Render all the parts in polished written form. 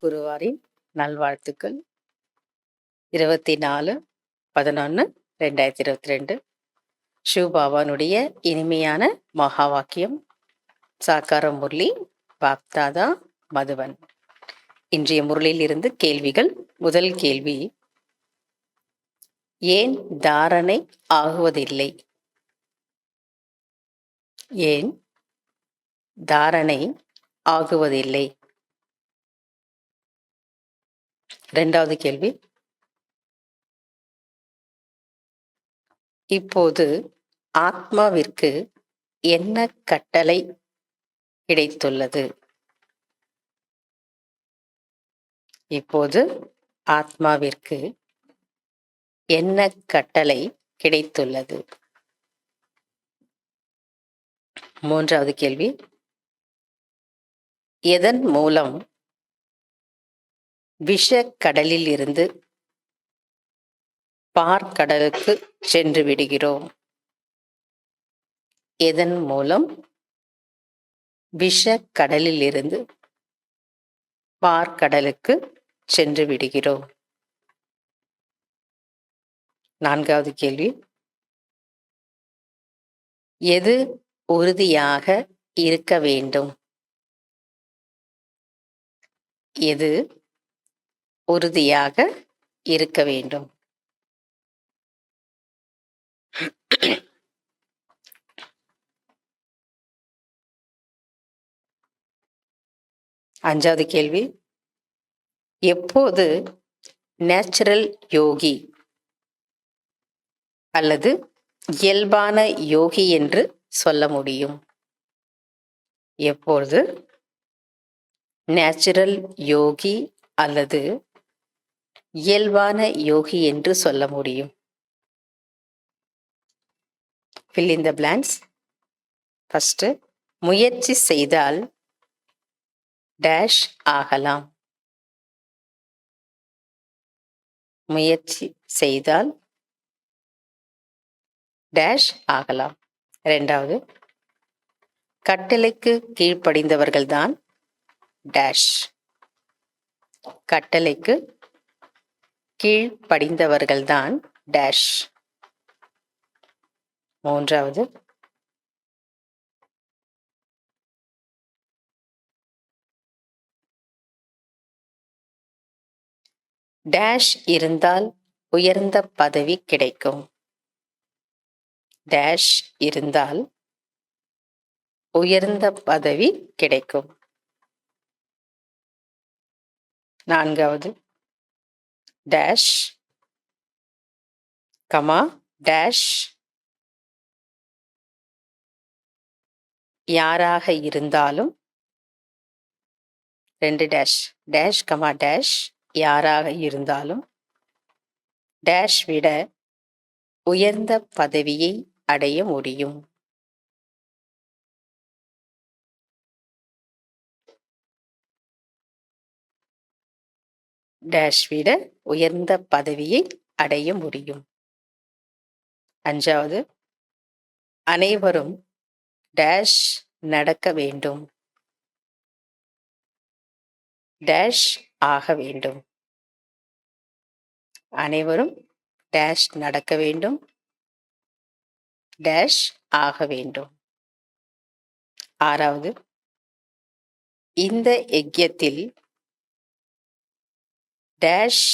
குருவாரின் நல்வாழ்த்துக்கள். 24/11/2022 ஷூபாபானுடைய இனிமையான மகா வாக்கியம். சாக்கார முரளி, பாப்தாதா, மதுவன். இன்றைய முரளியில் இருந்து கேள்விகள். முதல் கேள்வி, ஏன் தாரணை ஆகுவதில்லை? ஏன் தாரணை ஆகுவதில்லை? இரண்டாவது கேள்வி, இப்போது ஆத்மாவிற்கு என்ன கட்டளை கிடைத்துள்ளது? இப்போது ஆத்மாவிற்கு என்ன கட்டளை கிடைத்துள்ளது? மூன்றாவது கேள்வி, எதன் மூலம் விஷக்கடலில் இருந்து பார்க்கடலுக்கு சென்று விடுகிறோம்? எதன் மூலம் விஷக்கடலில் இருந்து பார்க்கடலுக்கு சென்று விடுகிறோம்? நான்காவது கேள்வி, எது உறுதியாக இருக்க வேண்டும்? எது உறுதியாக இருக்க வேண்டும்? அஞ்சாவது கேள்வி, எப்போது நேச்சுரல் யோகி அல்லது இயல்பான யோகி என்று சொல்ல முடியும்? எப்பொழுது நேச்சுரல் யோகி அல்லது இயல்பான யோகி என்று சொல்ல முடியும்? fill in the blanks. First, முயற்சி செய்தால் டேஷ் ஆகலாம். முயற்சி செய்தால் டேஷ் ஆகலாம். இரண்டாவது, கட்டளைக்கு கீழ்ப்படிந்தவர்கள்தான் டேஷ். கட்டளைக்கு கீழ்ப்படிந்தவர்கள்தான் டேஷ். மூன்றாவது, டேஷ் இருந்தால் உயர்ந்த பதவி கிடைக்கும். டேஷ் இருந்தால் உயர்ந்த பதவி கிடைக்கும். நான்காவது, டேஷ் கமா டேஷ் யாராக இருந்தாலும், ரெண்டு டேஷ், டேஷ் கமா டேஷ் யாராக இருந்தாலும் டேஷ் விட உயர்ந்த பதவியை அடைய முடியும். டேஷ் விட உயர்ந்த பதவியை அடைய முடியும். அஞ்சாவது, அனைவரும் டேஷ் நடக்க வேண்டும். டேஷ் ஆக வேண்டும். அனைவரும் டேஷ் நடக்க வேண்டும். டேஷ் ஆக வேண்டும். ஆறாவது, இந்த யஜ்யத்தில் டேஷ்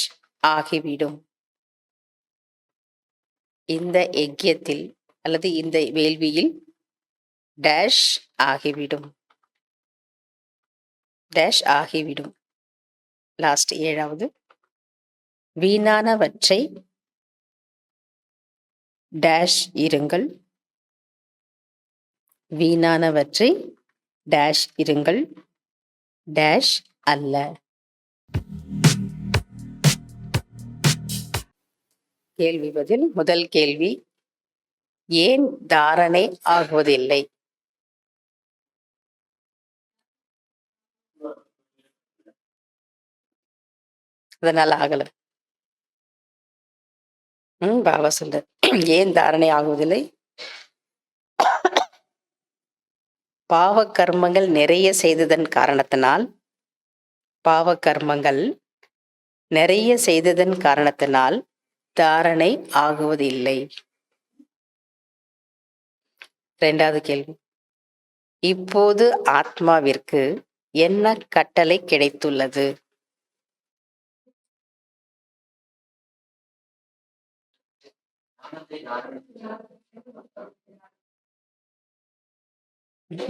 ஆகிவிடும். இந்த யஜ்யத்தில் அல்லது இந்த வேள்வியில் டேஷ் ஆகிவிடும். டேஷ் ஆகிவிடும். லாஸ்ட், ஏழாவது, வீணானவற்றை டேஷ் இருங்கள். வீணானவற்றை டேஷ் இருங்கள். டேஷ் அல்ல. கேள்வி பதில். முதல் கேள்வி, ஏன் தாரணை ஆகுவதில்லை? அதனால ஆகல. பாபா சொல்ற, ஏன் தாரணை ஆகுவதில்லை? பாவ கர்மங்கள் நிறைய செய்ததன் காரணத்தினால் பாவ கர்மங்கள் நிறைய செய்ததன் காரணத்தினால் தாரணை ஆகுவதில்லை. இரண்டாவது கேள்வி, இப்போது ஆத்மாவிற்கு என்ன கட்டளை கிடைத்துள்ளது?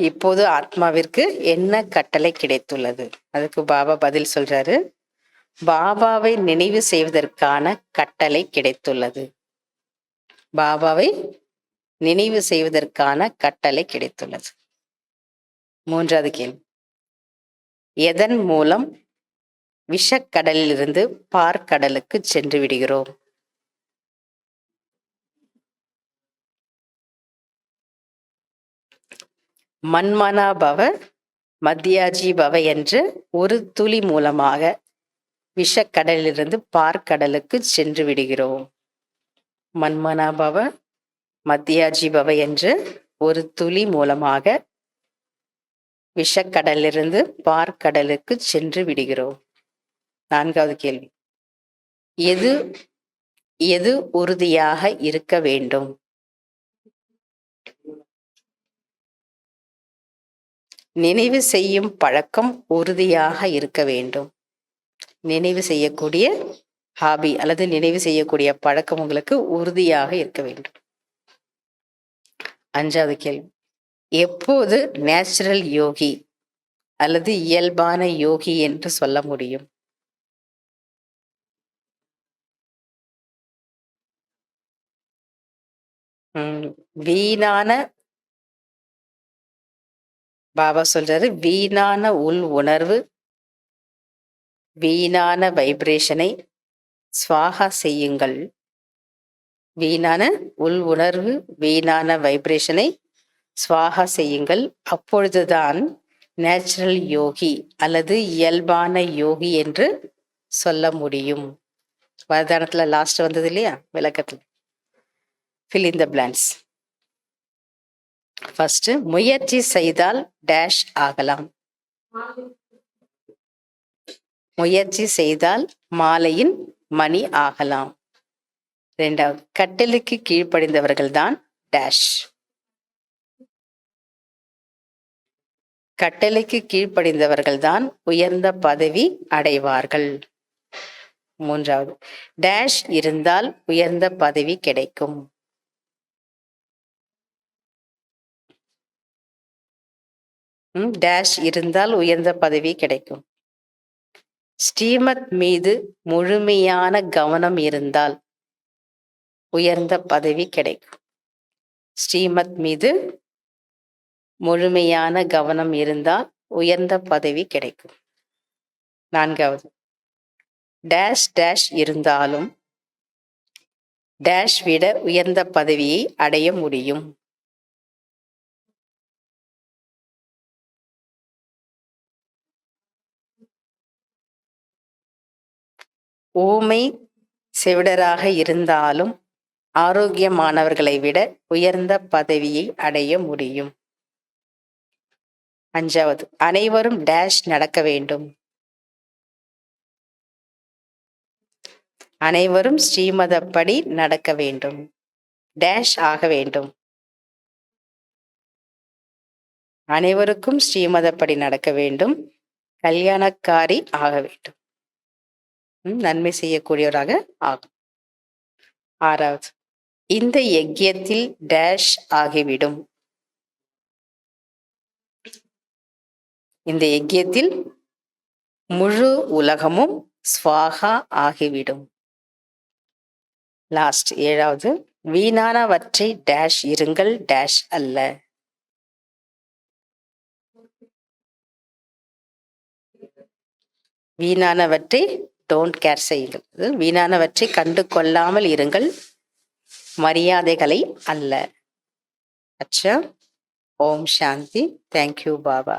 இப்போது ஆத்மாவிற்கு என்ன கட்டளை கிடைத்துள்ளது? அதுக்கு பாபா பதில் சொல்றாரு, பாபாவை நினைவு செய்வதற்கான கட்டளை கிடைத்துள்ளது. பாபாவை நினைவு செய்வதற்கான கட்டளை கிடைத்துள்ளது. மூன்றாவது கேள்வி, எதன் மூலம் விஷக்கடலிலிருந்து பார்க்கடலுக்கு சென்று விடுகிறோம்? மன்மனாபவ மத்தியாஜி பவ என்ற ஒரு துளி மூலமாக விஷக்கடலிலிருந்து பார்க்கடலுக்கு சென்று விடுகிறோம். மன்மனாபவ மத்தியாஜி பவ என்ற ஒரு துளி மூலமாக விஷக்கடலிலிருந்து பார்க்கடலுக்கு சென்று விடுகிறோம். நான்காவது கேள்வி, எது எது உறுதியாக இருக்க வேண்டும்? நினைவு செய்யும் பழக்கம் உறுதியாக இருக்க வேண்டும். நினைவு செய்யக்கூடிய ஹாபி அல்லது நினைவு செய்யக்கூடிய பழக்கம் உங்களுக்கு உறுதியாக இருக்க வேண்டும். அஞ்சாவது கேள்வி, எப்போது நேச்சுரல் யோகி அல்லது இயல்பான யோகி என்று சொல்ல முடியும்? வீணான, பாபா சொல்றாரு, வீணான உள் உணர்வு, வீணான வைப்ரேஷனை ஸ்வாகா செய்யுங்கள். வீணான உள் உணர்வு, வீணான வைப்ரேஷனை ஸ்வாகா செய்யுங்கள். அப்பொழுதுதான் நேச்சுரல் யோகி அல்லது இயல்பான யோகி என்று சொல்ல முடியும். வரதானத்துல லாஸ்ட் வந்தது இல்லையா, விளக்கத்துல fill in the blanks. First, முயற்சி செய்தால் டேஷ் ஆகலாம். முயற்சி செய்தால் மாலையின் மணி ஆகலாம். இரண்டாவது, கட்டளைக்கு கீழ்ப்படிந்தவர்கள் தான் டேஷ். கட்டளைக்கு கீழ்ப்படிந்தவர்கள் தான் உயர்ந்த பதவி அடைவார்கள். மூன்றாவது, டேஷ் இருந்தால் உயர்ந்த பதவி கிடைக்கும். டேஷ் இருந்தால் உயர்ந்த பதவி கிடைக்கும். ஸ்ரீமத் மீது முழுமையான கவனம் இருந்தால் உயர்ந்த பதவி கிடைக்கும். ஸ்ரீமத் மீது முழுமையான கவனம் இருந்தால் உயர்ந்த பதவி கிடைக்கும். நான்காவது, டேஷ் டேஷ் இருந்தாலும் டேஷ் விட உயர்ந்த பதவியை அடைய முடியும். ஊமை செவிடராக இருந்தாலும் ஆரோக்கியமானவர்களை விட உயர்ந்த பதவியை அடைய முடியும். அஞ்சாவது, அனைவரும் டேஷ் நடக்க வேண்டும். அனைவரும் ஸ்ரீமதப்படி நடக்க வேண்டும். டேஷ் ஆக வேண்டும். அனைவருக்கும் ஸ்ரீமதப்படி நடக்க வேண்டும். கல்யாணக்காரி ஆக வேண்டும். நன்மை செய்யக்கூடியவராக ஆகும். ஆறாவது, இந்த யஜ்யத்தில் டேஷ் ஆகிவிடும். இந்த யஜ்யத்தில் முழு உலகமும் ஸ்வாகா ஆகிவிடும். லாஸ்ட், ஏழாவது, வீணானவற்றை டேஷ் இருங்கள், டேஷ் அல்ல. வீணானவற்றை டோன்ட் கேர் செய்யுங்கள். வீணானவற்றை கண்டு கொள்ளாமல் இருங்கள், மரியாதைகளை அல்ல. அச்சா. ஓம் சாந்தி. தேங்க்யூ பாபா.